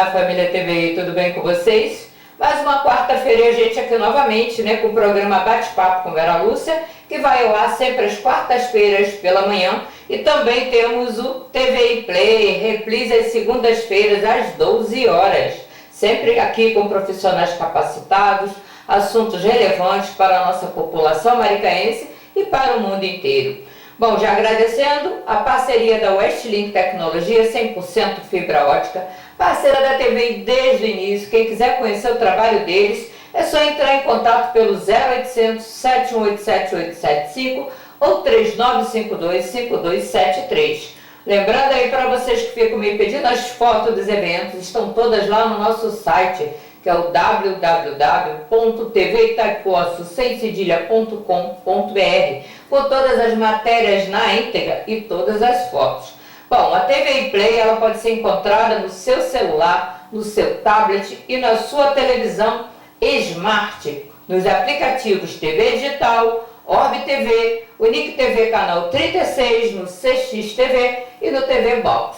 Olá, família TVI, tudo bem com vocês? Mais uma quarta-feira a gente aqui novamente, com o programa Bate-Papo com Vera Lúcia, que vai ao ar sempre às quartas-feiras pela manhã. E também temos o TVI Play, reprise às segundas-feiras às 12 horas. Sempre aqui com profissionais capacitados, assuntos relevantes para a nossa população maricaense e para o mundo inteiro. Bom, já agradecendo a parceria da Westlink Tecnologia, 100% fibra ótica, parceira da TVI desde o início. Quem quiser conhecer o trabalho deles, é só entrar em contato pelo 0800 718 7875 ou 3952 5273. Lembrando aí para vocês que ficam me pedindo as fotos dos eventos, estão todas lá no nosso site, que é o www.tvitaipoço.com.br, com todas as matérias na íntegra e todas as fotos. Bom, a TVI Play ela pode ser encontrada no seu celular, no seu tablet e na sua televisão Smart, nos aplicativos TV Digital, Orb TV, Unique TV Canal 36, no CX TV e no TV Box.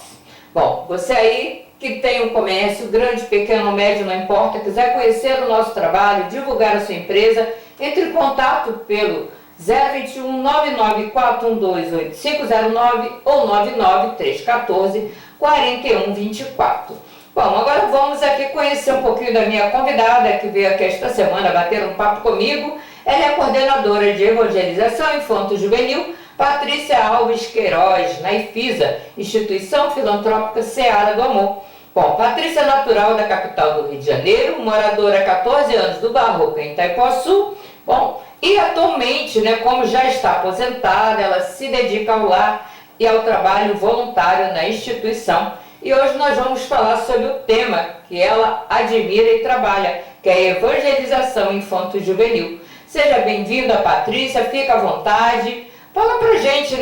Bom, você aí que tem um comércio, grande, pequeno, médio, não importa, quiser conhecer o nosso trabalho, divulgar a sua empresa, entre em contato pelo 021 99412 8509 ou 99314 4124. Bom, agora vamos aqui conhecer um pouquinho da minha convidada que veio aqui esta semana bater um papo comigo. Ela é coordenadora de evangelização infanto-juvenil, Patrícia Alves Queiroz, na IFISA, Instituição Filantrópica Seara do Amor. Bom, Patrícia é natural da capital do Rio de Janeiro, moradora há 14 anos do Barroco, em Itaipuaçu. Bom, e atualmente, como já está aposentada, ela se dedica ao lar e ao trabalho voluntário na instituição. E hoje nós vamos falar sobre o tema que ela admira e trabalha, que é a evangelização infanto-juvenil. Seja bem-vinda, Patrícia, fica à vontade. Fala pra gente,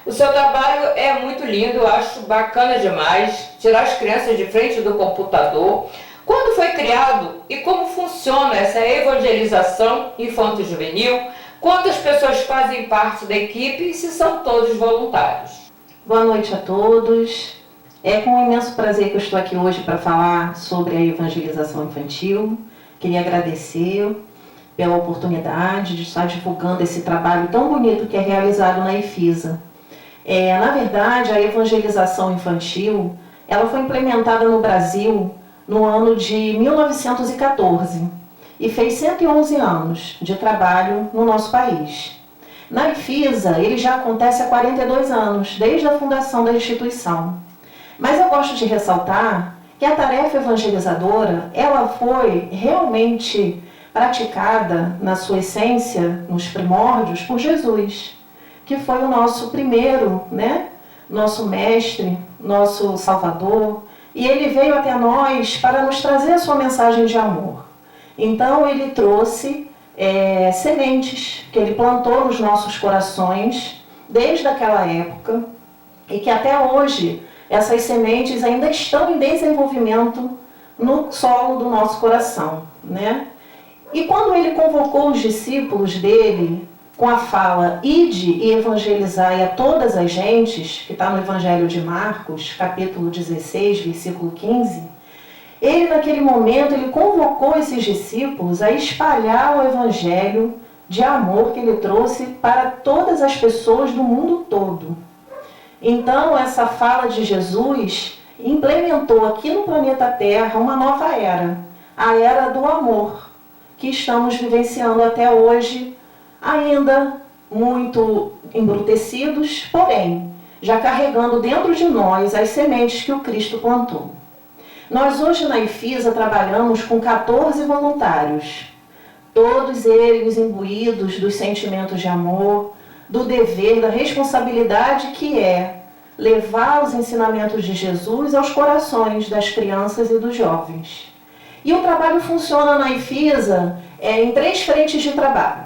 O seu trabalho é muito lindo, eu acho bacana demais, tirar as crianças de frente do computador. Quando foi criado e como funciona essa evangelização infanto-juvenil? Quantas pessoas fazem parte da equipe e se são todos voluntários? Boa noite a todos. É com um imenso prazer que eu estou aqui hoje para falar sobre a evangelização infantil. Queria agradecer pela oportunidade de estar divulgando esse trabalho tão bonito que é realizado na IFISA. Na verdade, a evangelização infantil ela foi implementada no Brasil no ano de 1914 e fez 111 anos de trabalho no nosso país. Na IFISA, ele já acontece há 42 anos, desde a fundação da instituição. Mas eu gosto de ressaltar que a tarefa evangelizadora ela foi realmente praticada na sua essência, nos primórdios, por Jesus, que foi o nosso primeiro, nosso mestre, nosso salvador, e ele veio até nós para nos trazer a sua mensagem de amor. Então ele trouxe sementes que ele plantou nos nossos corações desde aquela época e que até hoje essas sementes ainda estão em desenvolvimento no solo do nosso coração, E quando ele convocou os discípulos dele com a fala ide e evangelizai a todas as gentes, que está no Evangelho de Marcos, capítulo 16, versículo 15, ele naquele momento ele convocou esses discípulos a espalhar o evangelho de amor que ele trouxe para todas as pessoas do mundo todo. Então essa fala de Jesus implementou aqui no planeta Terra uma nova era, a era do amor, que estamos vivenciando até hoje, ainda muito embrutecidos, porém, já carregando dentro de nós as sementes que o Cristo plantou. Nós hoje na IFISA trabalhamos com 14 voluntários, todos eles imbuídos dos sentimentos de amor, do dever, da responsabilidade que é levar os ensinamentos de Jesus aos corações das crianças e dos jovens. E o trabalho funciona na IFISA em 3 frentes de trabalho.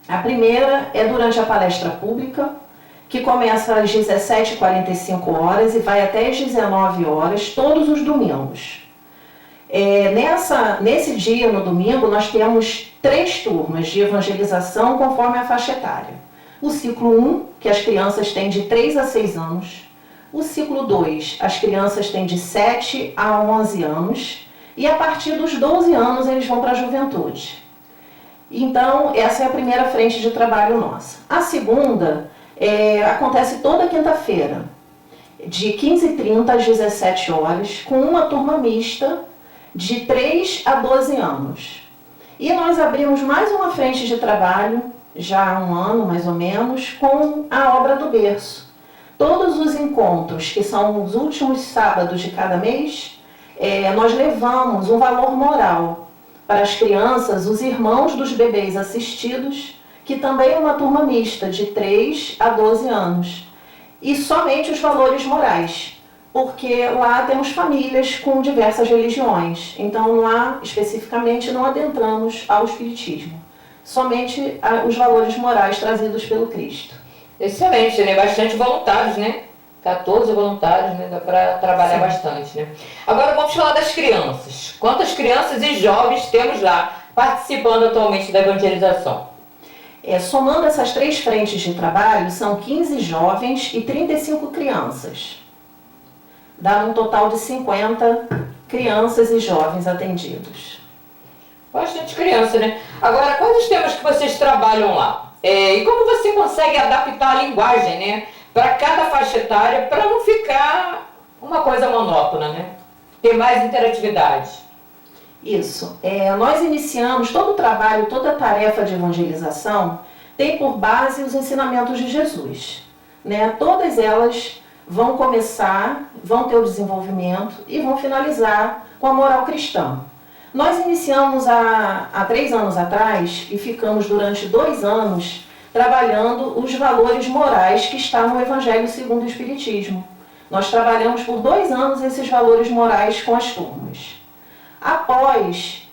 A primeira é durante a palestra pública, que começa às 17h45 e vai até às 19 horas, todos os domingos. Nesse dia, no domingo, nós temos 3 turmas de evangelização conforme a faixa etária. O ciclo 1, que as crianças têm de 3 a 6 anos. O ciclo 2, as crianças têm de 7 a 11 anos e a partir dos 12 anos eles vão para a juventude. Então, essa é a primeira frente de trabalho nossa. A segunda acontece toda quinta-feira, de 15h30 às 17 horas, com uma turma mista de 3 a 12 anos. E nós abrimos mais uma frente de trabalho, já há um ano mais ou menos, com a obra do berço. Todos os encontros, que são os últimos sábados de cada mês, nós levamos um valor moral para as crianças, os irmãos dos bebês assistidos, que também é uma turma mista, de 3 a 12 anos. E somente os valores morais, porque lá temos famílias com diversas religiões. Então lá, especificamente, não adentramos ao espiritismo. Somente os valores morais trazidos pelo Cristo. Excelente, né? Bastante voluntários, né? 14 voluntários, né? Dá para trabalhar Sim. bastante, né? Agora vamos falar das crianças. Quantas crianças e jovens temos lá participando atualmente da evangelização? Somando essas 3 frentes de trabalho, são 15 jovens e 35 crianças. Dá um total de 50 crianças e jovens atendidos. Bastante criança, né? Agora, quais os temas que vocês trabalham lá? E como você consegue adaptar a linguagem, né, para cada faixa etária, para não ficar uma coisa monótona, né? Ter mais interatividade. Isso. Nós iniciamos todo o trabalho, toda a tarefa de evangelização tem por base os ensinamentos de Jesus, né? Todas elas vão começar, vão ter o desenvolvimento e vão finalizar com a moral cristã. Nós iniciamos há 3 anos atrás e ficamos durante 2 anos trabalhando os valores morais que estão no Evangelho segundo o Espiritismo. Nós trabalhamos por 2 anos esses valores morais com as turmas. Após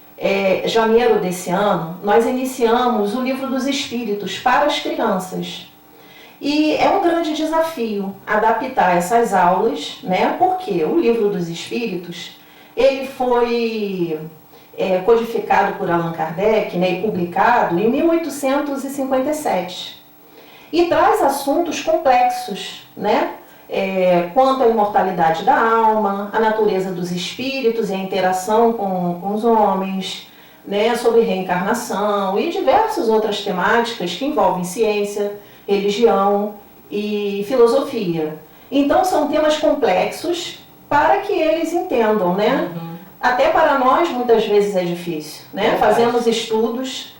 janeiro desse ano, nós iniciamos o Livro dos Espíritos para as crianças. E é um grande desafio adaptar essas aulas, né? Porque o Livro dos Espíritos, ele foi codificado por Allan Kardec, né, e publicado em 1857. E traz assuntos complexos, né? Quanto à imortalidade da alma, a natureza dos espíritos e a interação com os homens, né, sobre reencarnação e diversas outras temáticas que envolvem ciência, religião e filosofia. Então são temas complexos para que eles entendam, né? Até para nós muitas vezes é difícil, né? Fazemos estudos,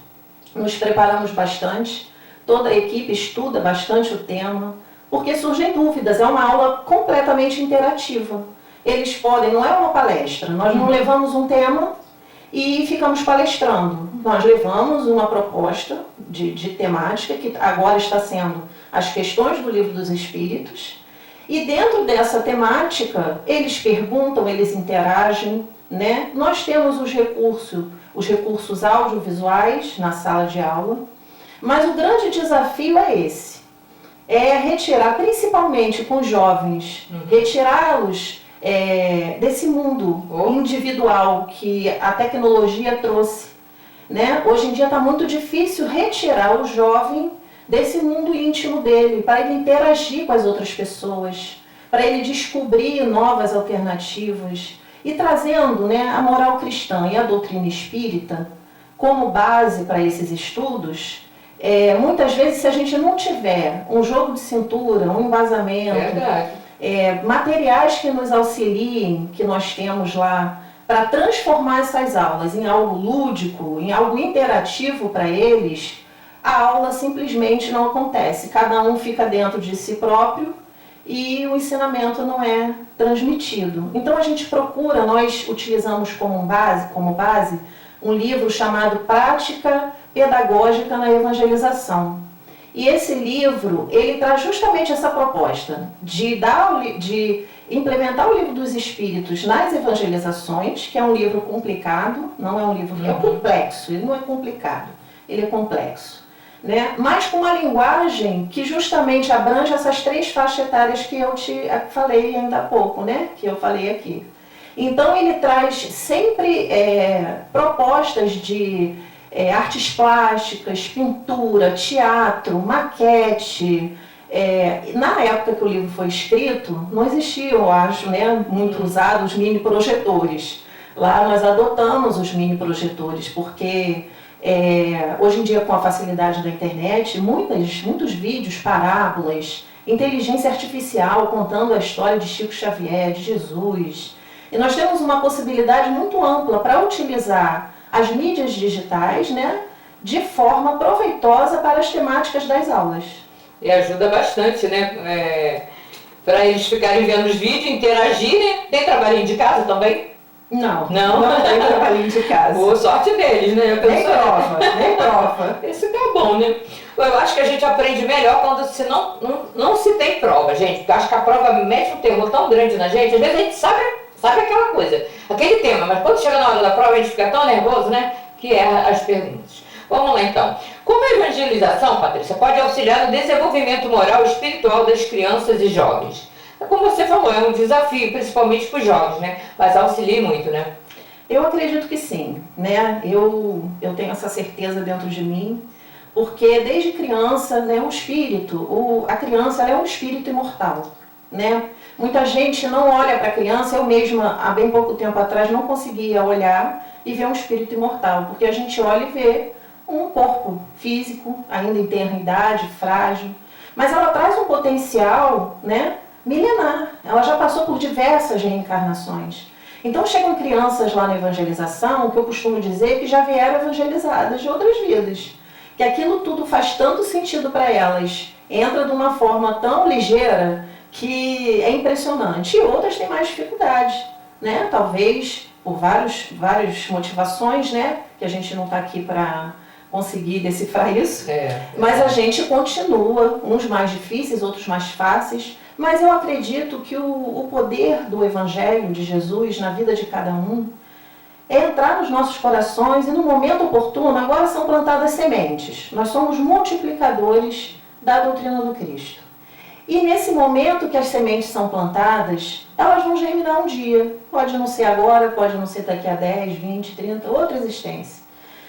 nos preparamos bastante, toda a equipe estuda bastante o tema, porque surgem dúvidas, é uma aula completamente interativa. Eles podem, não é uma palestra, nós não levamos um tema e ficamos palestrando. Nós levamos uma proposta de temática, que agora está sendo as questões do Livro dos Espíritos, e dentro dessa temática, eles perguntam, eles interagem, né? Nós temos os recursos audiovisuais na sala de aula, mas o grande desafio é esse. Retirar, principalmente com os jovens, retirá-los desse mundo individual que a tecnologia trouxe, né? Hoje em dia está muito difícil retirar o jovem desse mundo íntimo dele, para ele interagir com as outras pessoas, para ele descobrir novas alternativas e trazendo, né, a moral cristã e a doutrina espírita como base para esses estudos. Muitas vezes, se a gente não tiver um jogo de cintura, um embasamento, materiais que nos auxiliem, que nós temos lá, para transformar essas aulas em algo lúdico, em algo interativo para eles, a aula simplesmente não acontece. Cada um fica dentro de si próprio e o ensinamento não é transmitido. Então a gente procura, nós utilizamos como base um livro chamado Prática Pedagógica na Evangelização. E esse livro, ele traz justamente essa proposta de implementar o Livro dos Espíritos nas evangelizações, que é um livro complicado, não é um livro que é complexo, ele não é complicado, ele é complexo, né? Mas com uma linguagem que justamente abrange essas 3 faixas etárias que eu te falei ainda há pouco, né? Que eu falei aqui. Então ele traz sempre propostas de artes plásticas, pintura, teatro, maquete, Na época que o livro foi escrito, não existia, eu acho, né, muito usado os mini projetores. Lá nós adotamos os mini projetores, porque hoje em dia, com a facilidade da internet, muitos vídeos, parábolas, inteligência artificial contando a história de Chico Xavier, de Jesus. E nós temos uma possibilidade muito ampla para utilizar as mídias digitais, né, de forma proveitosa para as temáticas das aulas. E ajuda bastante, né? Para eles ficarem vendo os vídeos, interagirem. Tem trabalhinho de casa também? Não Não tem trabalhinho de casa. Boa sorte deles, né? Nem prova. Isso que é bom, né? Eu acho que a gente aprende melhor quando não se tem prova, gente. Porque eu acho que a prova mete um terror tão grande na gente. Às vezes a gente sabe aquela coisa, aquele tema, mas quando chega na hora da prova a gente fica tão nervoso, né? Que erra as perguntas. Vamos lá então. Como a evangelização, Patrícia, pode auxiliar no desenvolvimento moral e espiritual das crianças e jovens? Como você falou, é um desafio, principalmente para os jovens, né? Mas auxilia muito, né? Eu acredito que sim, né? Eu tenho essa certeza dentro de mim, porque desde criança, né, a criança ela é um espírito imortal, né? Muita gente não olha para a criança, eu mesma, há bem pouco tempo atrás, não conseguia olhar e ver um espírito imortal, porque a gente olha e vê um corpo físico, ainda em tenra idade, frágil, mas ela traz um potencial, né, milenar. Ela já passou por diversas reencarnações. Então chegam crianças lá na evangelização, que eu costumo dizer que já vieram evangelizadas de outras vidas, que aquilo tudo faz tanto sentido para elas, entra de uma forma tão ligeira que é impressionante. E outras têm mais dificuldade, né? Talvez por várias motivações, né? Que a gente não está aqui para conseguir decifrar isso. Mas a gente continua, uns mais difíceis, outros mais fáceis. Mas eu acredito que o poder do Evangelho de Jesus na vida de cada um é entrar nos nossos corações e no momento oportuno, agora são plantadas sementes. Nós somos multiplicadores da doutrina do Cristo. E nesse momento que as sementes são plantadas, elas vão germinar um dia. Pode não ser agora, pode não ser daqui a 10, 20, 30, outra existência.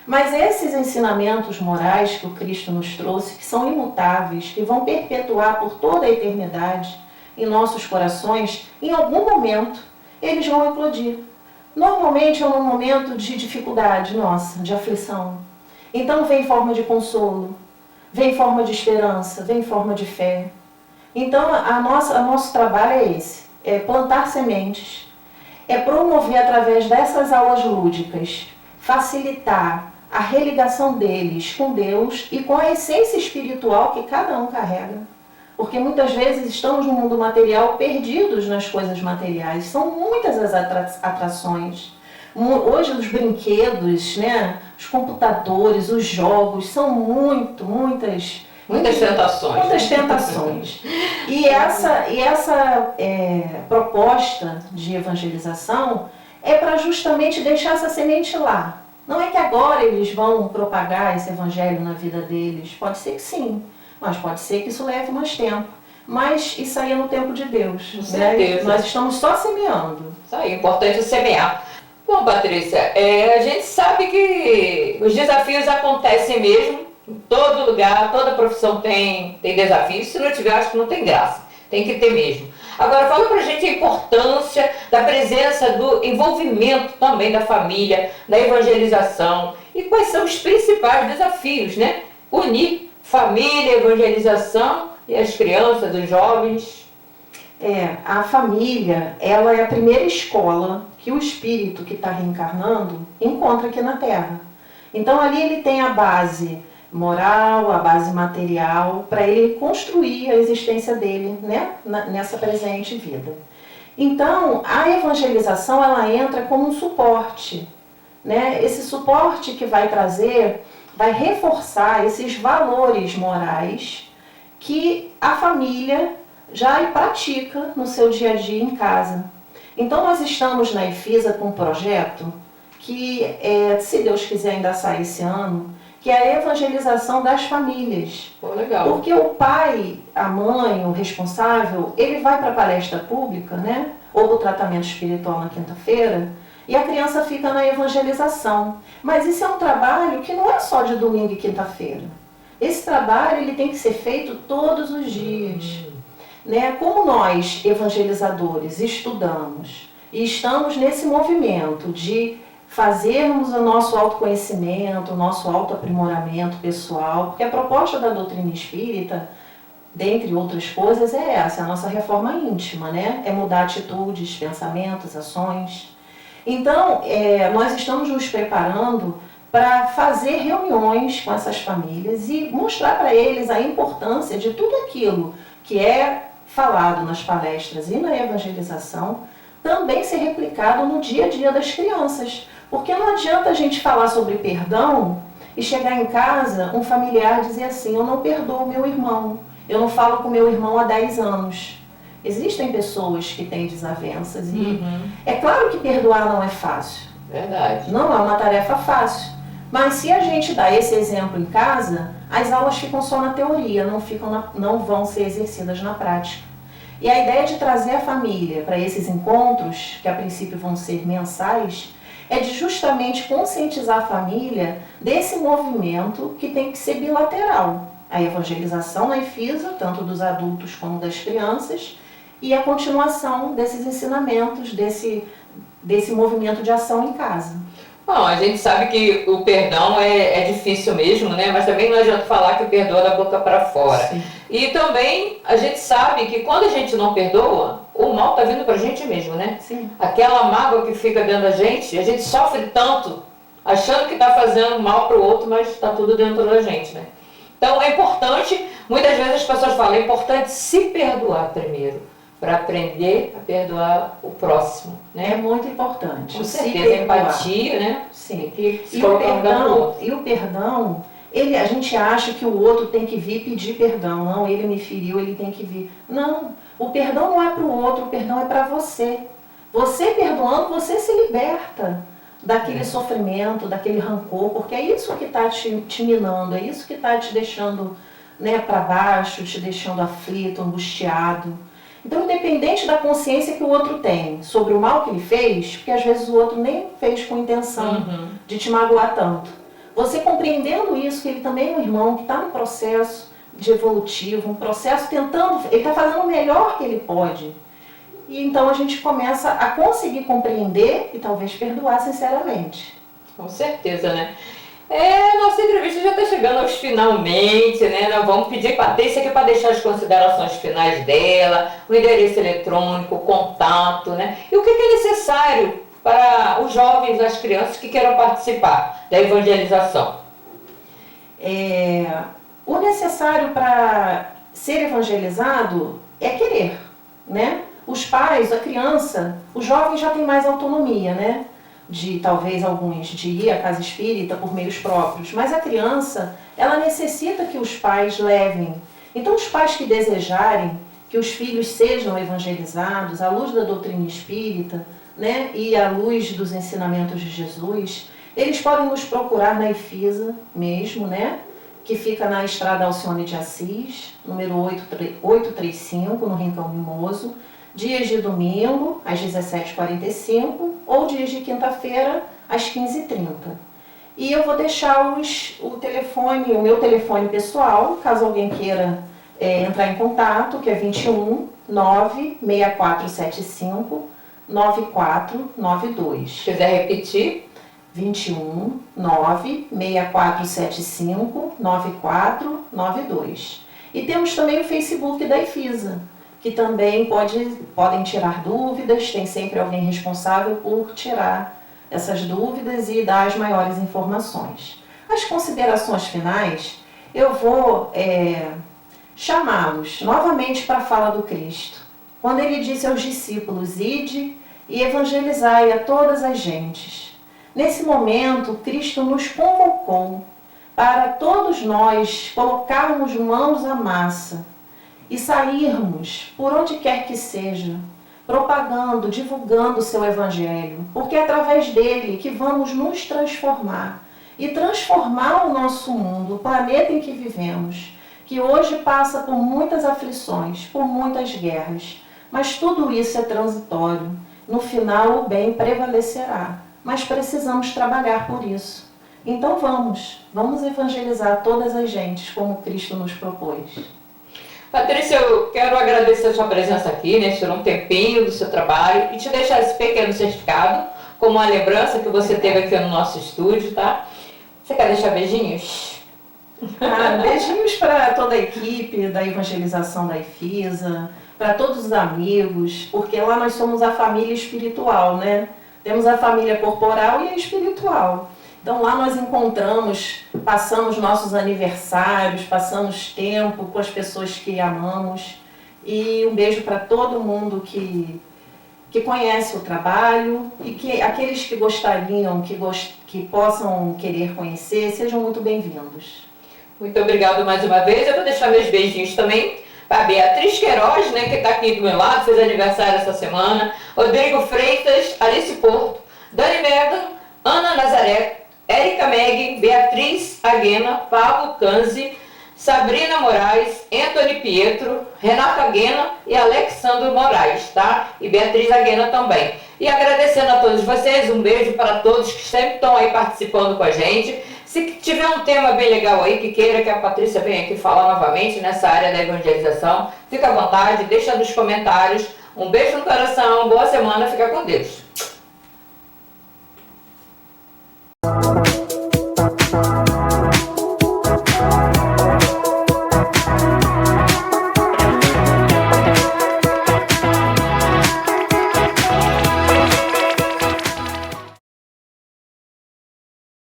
Mas esses ensinamentos morais que o Cristo nos trouxe, que são imutáveis, que vão perpetuar por toda a eternidade em nossos corações, em algum momento eles vão eclodir. Normalmente é num momento de dificuldade nossa, de aflição. Então vem em forma de consolo, vem em forma de esperança, vem em forma de fé. Então nosso trabalho é esse, é plantar sementes, é promover através dessas aulas lúdicas, facilitar a religação deles com Deus e com a essência espiritual que cada um carrega. Porque muitas vezes estamos no mundo material perdidos nas coisas materiais. São muitas as atrações. Hoje os brinquedos, né, os computadores, os jogos, são muitas tentações. Muitas tentações. E essa proposta de evangelização é para justamente deixar essa semente lá. Não é que agora eles vão propagar esse evangelho na vida deles. Pode ser que sim, mas pode ser que isso leve mais tempo. Mas isso aí é no tempo de Deus. Com certeza. Nós estamos só semeando. Isso aí, importante é semear. Bom, Patrícia, a gente sabe que os desafios acontecem mesmo. Em todo lugar, toda profissão tem desafios. Se não tiver, acho que não tem graça. Tem que ter mesmo. Agora, fala pra gente a importância da presença do envolvimento também da família, da evangelização. E quais são os principais desafios, né? Unir família, evangelização e as crianças, os jovens. A família, ela é a primeira escola que o espírito que está reencarnando encontra aqui na Terra. Então ali ele tem a base moral, a base material, para ele construir a existência dele, né, nessa presente vida. Então, a evangelização, ela entra como um suporte, né? Esse suporte que vai reforçar esses valores morais que a família já pratica no seu dia a dia em casa. Então, nós estamos na IFISA com um projeto que, se Deus quiser, ainda sai esse ano, que é a evangelização das famílias. Pô, legal. Porque o pai, a mãe, o responsável, ele vai para a palestra pública, né? Ou do tratamento espiritual na quinta-feira, e a criança fica na evangelização. Mas isso é um trabalho que não é só de domingo e quinta-feira. Esse trabalho ele tem que ser feito todos os dias. Né? Como nós, evangelizadores, estudamos e estamos nesse movimento de fazermos o nosso autoconhecimento, o nosso autoaprimoramento pessoal, porque a proposta da doutrina espírita, dentre outras coisas, é essa, a nossa reforma íntima, né? É mudar atitudes, pensamentos, ações. Então, nós estamos nos preparando para fazer reuniões com essas famílias e mostrar para eles a importância de tudo aquilo que é falado nas palestras e na evangelização, também ser replicado no dia a dia das crianças. Porque não adianta a gente falar sobre perdão e chegar em casa, um familiar dizer assim, eu não perdoo meu irmão, eu não falo com meu irmão há 10 anos. Existem pessoas que têm desavenças e é claro que perdoar não é fácil. Verdade. Não é uma tarefa fácil. Mas se a gente dá esse exemplo em casa, as aulas ficam só na teoria, não vão ser exercidas na prática. E a ideia de trazer a família para esses encontros, que a princípio vão ser mensais, é de justamente conscientizar a família desse movimento que tem que ser bilateral. A evangelização na IFISA, tanto dos adultos como das crianças, e a continuação desses ensinamentos, desse movimento de ação em casa. Bom, a gente sabe que o perdão é difícil mesmo, né? Mas também não adianta falar que perdoa da boca para fora. Sim. E também a gente sabe que quando a gente não perdoa, o mal está vindo para a gente mesmo, né? Sim. Aquela mágoa que fica dentro da gente, a gente sofre tanto, achando que está fazendo mal para o outro, mas está tudo dentro da gente, né? Então é importante, muitas vezes as pessoas falam, é importante se perdoar primeiro, para aprender a perdoar o próximo, né? É muito importante. Com certeza, empatia, né? Sim. E o perdão, a gente acha que o outro tem que vir pedir perdão. Não, ele me feriu, ele tem que vir. Não, o perdão não é para o outro, o perdão é para você. Você perdoando, você se liberta daquele sofrimento, daquele rancor, porque é isso que está te minando, é isso que está te deixando, né, para baixo, te deixando aflito, angustiado. Então, independente da consciência que o outro tem sobre o mal que ele fez, porque às vezes o outro nem fez com intenção de te magoar tanto. Você compreendendo isso, que ele também é um irmão que está no processo de evolutivo, um processo tentando, ele está fazendo o melhor que ele pode. E então a gente começa a conseguir compreender e talvez perdoar sinceramente. Com certeza, né? Nossa entrevista já está chegando aos finalmente, né? Nós vamos pedir para a Patrícia aqui para deixar as considerações finais dela, o endereço eletrônico, o contato, né? E o que é necessário para os jovens, as crianças que queiram participar da evangelização? O necessário para ser evangelizado é querer, né? Os pais, a criança, os jovens já têm mais autonomia, né? De talvez alguns de ir à casa espírita por meios próprios, mas a criança, ela necessita que os pais levem. Então os pais que desejarem que os filhos sejam evangelizados à luz da doutrina espírita, né, e à luz dos ensinamentos de Jesus, eles podem nos procurar na IFISA mesmo, né, que fica na Estrada Alcione de Assis, número 835, no Rincão Mimoso, dias de domingo, às 17h45, ou dias de quinta-feira, às 15h30. E eu vou deixar o meu telefone pessoal, caso alguém queira entrar em contato, que é 21 96475 9492. Se quiser repetir? 21 96475 9492. E temos também o Facebook da IFISA, que também podem tirar dúvidas, tem sempre alguém responsável por tirar essas dúvidas e dar as maiores informações. As considerações finais, eu vou chamá-los novamente para a fala do Cristo, quando ele disse aos discípulos, ide e evangelizai a todas as gentes. Nesse momento, Cristo nos convocou para todos nós colocarmos mãos à massa e sairmos por onde quer que seja, propagando, divulgando o seu Evangelho, porque é através dele que vamos nos transformar e transformar o nosso mundo, o planeta em que vivemos, que hoje passa por muitas aflições, por muitas guerras, mas tudo isso é transitório. No final, o bem prevalecerá, mas precisamos trabalhar por isso. Então vamos evangelizar todas as gentes como Cristo nos propôs. Patrícia, eu quero agradecer a sua presença aqui, né? Tirou um tempinho do seu trabalho e te deixar esse pequeno certificado como uma lembrança que você teve aqui no nosso estúdio, tá? Você quer deixar beijinhos? Beijinhos para toda a equipe da evangelização da IFISA, para todos os amigos, porque lá nós somos a família espiritual, né? Temos a família corporal e a espiritual. Então lá nós encontramos, passamos nossos aniversários, passamos tempo com as pessoas que amamos. E um beijo para todo mundo que conhece o trabalho e que aqueles que gostariam, que possam querer conhecer, sejam muito bem-vindos. Muito obrigado mais uma vez. Eu vou deixar meus beijinhos também para Beatriz Queiroz, né, que está aqui do meu lado, fez aniversário essa semana, Rodrigo Freitas, Alice Porto, Dani Megan, Ana Nazaré, Érica Meg, Beatriz Aguena, Pablo Canzi, Sabrina Moraes, Anthony Pietro, Renata Aguena e Alexandro Moraes, tá? E Beatriz Aguena também. E agradecendo a todos vocês, um beijo para todos que sempre estão aí participando com a gente. Se tiver um tema bem legal aí, que queira que a Patrícia venha aqui falar novamente nessa área da evangelização, fica à vontade, deixa nos comentários. Um beijo no coração, boa semana, fica com Deus.